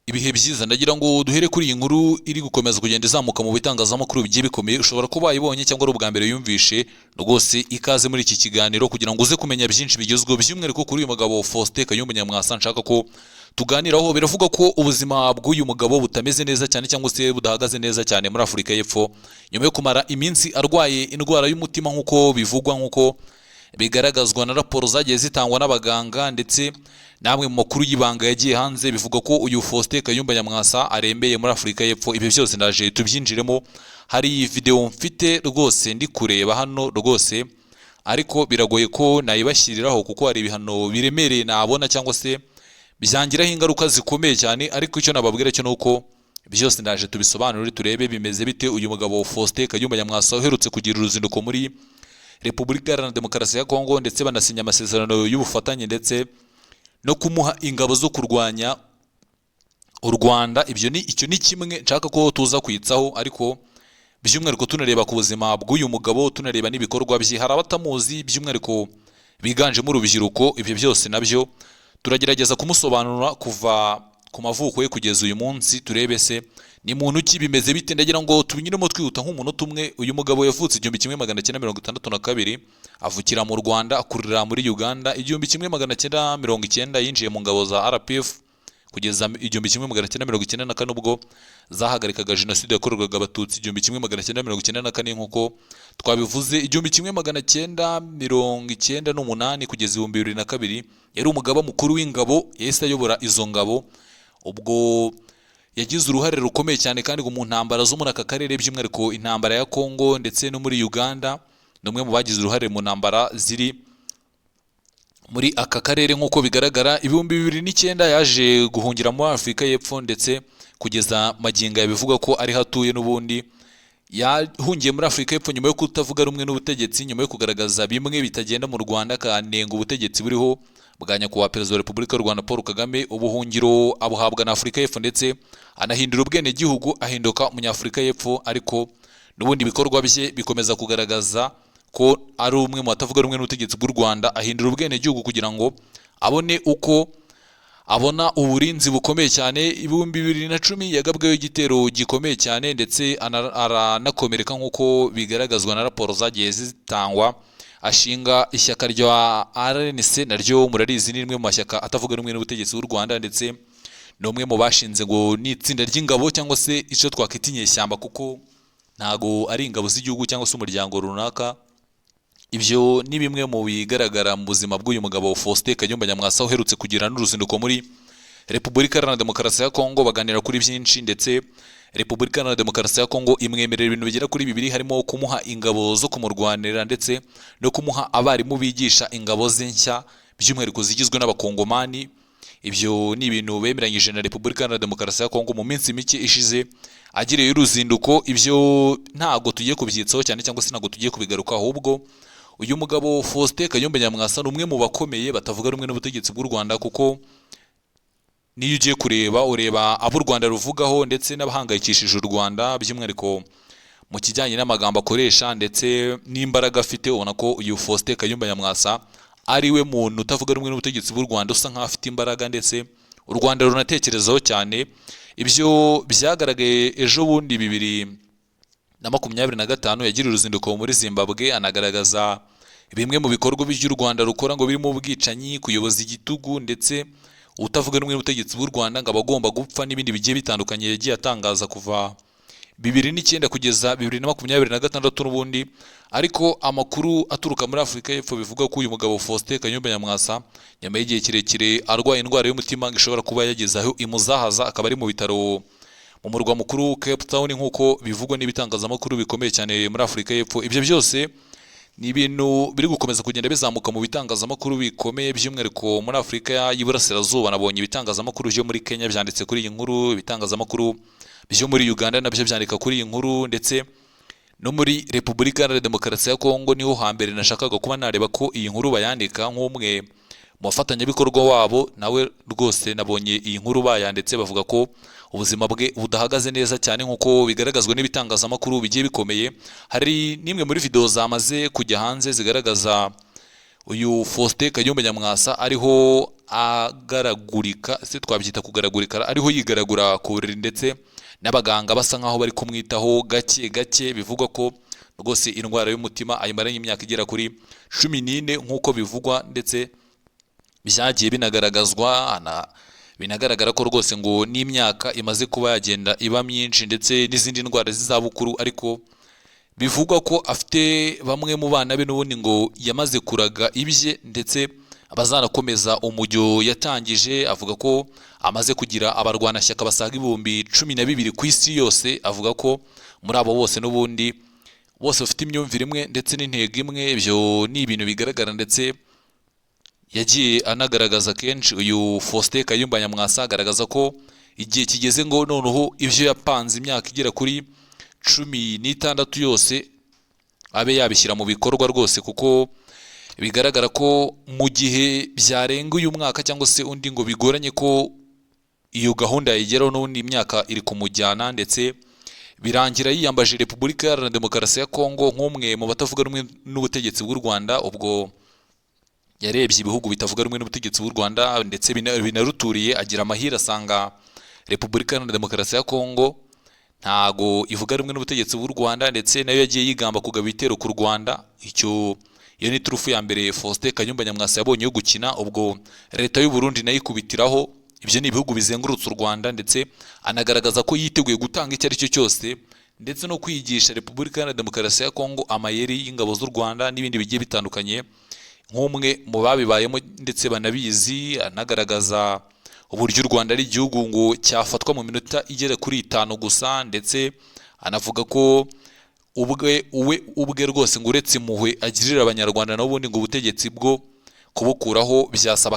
Ibihe byiza ndagira ngo duhere kuri iyi nkuru iri gukomeza kugenda izamuka mu bitangazamakuru bigiye bikomeye. Ushobora kuba wayibonye cyangwa ari ubwa mbere yumvishe, rwose ikaze muri iki kiganiro kugira ngo uze kumenya byinshi bigezweho, by'umwihariko kuri uyu mugabo Faustin Kayumba Nyamwasa. Nshaka ko tuganiraho. Biravuga ko ubuzima bw'uyu mugabo butameze neza cyane cyangwa se budahagaze neza cyane muri Afurika y'Epfo, nyuma yo kumara iminsi arwaye indwara y'umutima nk'uko bivugwa, nk'uko bigaragazwa na raporo zagiye zitangwa n'abaganga ndetse namwe mu makuru y'ibanga yagiye hanze. Bivuga ko uyu Faustin Kayumba Nyamwasa arembeye muri Afurika y'Epfo. Ibyo byose ndaje tubyinjiremo. Hari video mfite rwose ndi kureba hano rwose, ariko biragoye ko nayibashyiriraho kuko hari ibihano biremereye nabona cyangwa se byangiraho ingaruka zikomeye cyane. Ariko icyo nababwira cyo nuko byose ndaje tubisobanurire, turebe bimeze bite. Uyu mugabo Faustin Kayumba Nyamwasa uherutse kugira uruzinduko muri Repubulika Iharanira Demokarasi ya Kongo, ndetse banasinya amasezerano y'ubufatanye ndetse no kumuha ingabo zo kurwanya u Rwanda. Icyo ni kimwe nshaka ko tuza kwitsaho, ariko by'umwihariko tunareba ku buzima bw'uyu mugabo, tunareba n'ibikorwa bye. Hari abatamuzi by'umwihariko biganjemo urubyiruko. Ibyo byose nabyo turagerageza kumusobanura kuva ku mavuko ye kugeza uyu munsi, turebe se ni muntu ki, bimeze bite. Ndagira ngo tubinyuremo twihuta nk'umunota umwe. Uyu mugabo yavutse 1962, avukira mu Rwanda, akurira muri Uganda. 1990 yinjiye mu ngabo za RPF kugeza 1994 ubwo zahagarikaga jenoside yakorerwaga abatutsi 1994 nk'uko twabivuze. 1998 kugeza 2002 yari umugaba mukuru w'ingabo, yahise ayobora izo ngabo. Ubwo yagize uruhare rukomeye cyane kandi mu ntambara zo muri aka karere, by'umwihariko intambara ya Kongo ndetse no muri Uganda. Ni umwe mu bagize uruhare mu ntambara ziri muri aka karere nk'uko bigaragara. 2009 yaje guhungira muri Afurika y'Epfo, ndetse kugeza magingo yabivuga ko ari hatuye n'ubundi. Yahungiye muri Afurika y'Epfo nyuma yo kutavuga rumwe n'ubutegetsi, nyuma yo kugaragaza bimwe bitagenda mu Rwanda, akanenga ubutegetsi buriho bwa nyakubahwa perezida wa Repubulika y'u Rwanda Paul Kagame. Ubuhungiro abuhabwa na Afurika y'Epfo ndetse anahindura ubwenegihugu, ahinduka umunyafurika y'Epfo. Ariko n'ubundi ibikorwa bye bikomeza kugaragaza ko ari umwe mu batavuga rumwe n'ubutegetsi bw'u Rwanda. Ahindura ubwenegihugu kugira ngo abone uko abona uburinzi bukomeye cyane. 2010 yagabweho igitero gikomeye cyane, ndetse aranakomereka nk'uko bigaragazwa na raporo zagiye zitangwa. Ashinga ishyaka rya RNC, naryo murarizi ni rimwe mu mashyaka atavuga rumwe n'ubutegetsi bw'u Rwanda, ndetse ni umwe mu bashinze ngo ni itsinda ry'ingabo cyangwa se icyo twakwita inyeshyamba, kuko ntago ari ingabo z'igihugu cyangwa se umuryango runaka. Ibyo ni bimwe mu bigaragara mu buzima bw'uyu mugabo Faustin Kayumba Nyamwasa uherutse kugira n'uruzinduko muri Repubulika Iharanira Demokarasi ya Kongo. Baganira kuri byinshi, ndetse Repubulika Iharanira Demokarasi ya Kongo imwemerera ibintu bigera kuri 2, harimo kumuha ingabo zo kumurwanira ndetse no kumuha abarimu bigisha ingabo ze nshya, by'umwihariko zigizwe n'abakongomani. Ibyo ni ibintu bemeranyije na Repubulika Iharanira Demokarasi ya Kongo mu minsi mike ishize agiriye uruzinduko. Ibyo ntago tugiye kubyitsaho cyane cyangwa se ntago tugiye kubigaruka, ahubwo uyu mugabo Faustin Kayumba Nyamwasa ni umwe mu bakomeye batavuga rumwe n'ubutegetsi bw'u Rwanda, kuko niyo ugiye ureba abo u Rwanda ruvugaho ndetse n'abahangayikishije u Rwanda, by'umwihariko mu kijyanye n'amagambo akoresha ndetse n'imbaraga afite. Ubona ko uyu Faustin Kayumba Nyamwasa ari we muntu utavuga rumwe n'ubutegetsi bw'u Rwanda, usa nk'aho afite imbaraga ndetse u Rwanda runatekerezaho cyane. Ibyo byagaragaye ejo bundi 2025 yagira uruzinduko muri Zimbabwe, anagaragaza bimwe mu bikorwa by'u Rwanda rukora ngo birimo ubwicanyi, kuyoboza igitugu, ndetse utavuga rumwe n'ubutegetsi bw'u Rwanda ngo abagomba gupfa, n'ibindi bigiye bitandukanye yagiye atangaza kuva 2009 kugeza 2026 n'ubundi. Ariko amakuru aturuka muri Afurika y'Epfo bivuga ko uyu mugabo Faustin Kayumba Nyamwasa nyuma y'igihe kirekire arwaye indwara y'umutima ngo ishobora kuba yageze aho imuzahaza, akaba ari mu bitaro mu murwa mukuru Cape Town nk'uko bivugwa n'ibitangazamakuru bikomeye cyane muri Afurika y'Epfo. Ibyo byose ni ibintu biri gukomeza kugenda bizamuka mu bitangazamakuru bikomeye, by'umwihariko muri Afurika y'Iburasirazuba. Nabonye ibitangazamakuru byo muri Kenya byanditse kuri iyi nkuru, ibitangazamakuru byo muri Uganda nabyo byandika kuri iyi nkuru, ndetse no muri Repubulika Iharanira Demokarasi ya Kongo niho hambere nashakaga kuba nareba ko iyi nkuru bayandika nk'umwe mu bafatanyabikorwa wabo. Nawe rwose nabonye iyi nkuru bayanditse, bavuga ko ubuzima bwe budahagaze neza cyane nk'uko bigaragazwa n'ibitangazamakuru bigiye bikomeye. Hari n'imwe muri video zamaze kujya hanze zigaragaza uyu Faustin Kayumba Nyamwasa ariho agaragurika, se twabyita kugaragurika, ariho yigaragura ku buriri ndetse n'abaganga basa nkaho bari kumwitaho gake gake. Bivugwa ko rwose indwara y'umutima ayimaranye imyaka igera kuri 14 nk'uko bivugwa, ndetse byagiye binagaragazwa binagaragara ko rwose ngo n'imyaka imaze kuba yagenda iba myinshi ndetse n'izindi ndwara z'izabukuru, ariko bivugwa ko afite bamwe mu bana be n'ubundi ngo yamaze kuraga ibye ndetse abazanakomeza umujyo yatangije. Avuga ko amaze kugira abarwanashyaka basaga 12,000 ku isi yose. Avuga ko muri abo bose n'ubundi bose bafite imyumvire imwe ndetse n'intego imwe. Ibyo ni ibintu bigaragara ndetse yagiye anagaragaza kenshi uyu Faustin Kayumba Nyamwasa, agaragaza ko igihe kigeze ngo noneho ibyo yapanze imyaka igera kuri 16 yose abe yabishyira mu bikorwa rwose, kuko bigaragara ko mu gihe byarenga uyu mwaka cyangwa se undi ngo bigoranye ko iyo gahunda yigeraho, n'undi imyaka iri kumujyana, ndetse birangira yiyambaje Repubulika Iharanira Demokarasi ya Kongo nk'umwe mu batavuga rumwe n'ubutegetsi bw'u Rwanda. Ubwo yarebye ibihugu bitavuga rumwe n'ubutegetsi bw'u Rwanda ndetse binaruturiye, agira amahirwe asanga Repubulika Iharanira Demokarasi ya Kongo ntago ivuga rumwe n'ubutegetsi bw'u Rwanda, ndetse nayo yagiye yigamba kugaba ibitero ku Rwanda. Iyo ni turufu ya mbere Faustin Kayumba Nyamwasa yabonye yo gukina. Ubwo leta y'u Burundi nayo ikubitiraho. Ibyo ni ibihugu bizengurutse u Rwanda, ndetse anagaragaza ko yiteguye gutanga icyo ari cyo cyose ndetse no kwigisha Repubulika Iharanira Demokarasi ya Kongo amayeri y'ingabo z'u Rwanda n'ibindi bigiye bitandukanye, nk'umwe mu babibayemo ndetse banabizi. Anagaragaza uburyo u Rwanda ari igihugu ngo cyafatwa mu minota igera kuri 5 gusa, ndetse anavuga ko ubwe rwose ngo uretse impuhwe agirira abanyarwanda n'ubundi ngo ubutegetsi bwo kubukuraho byasaba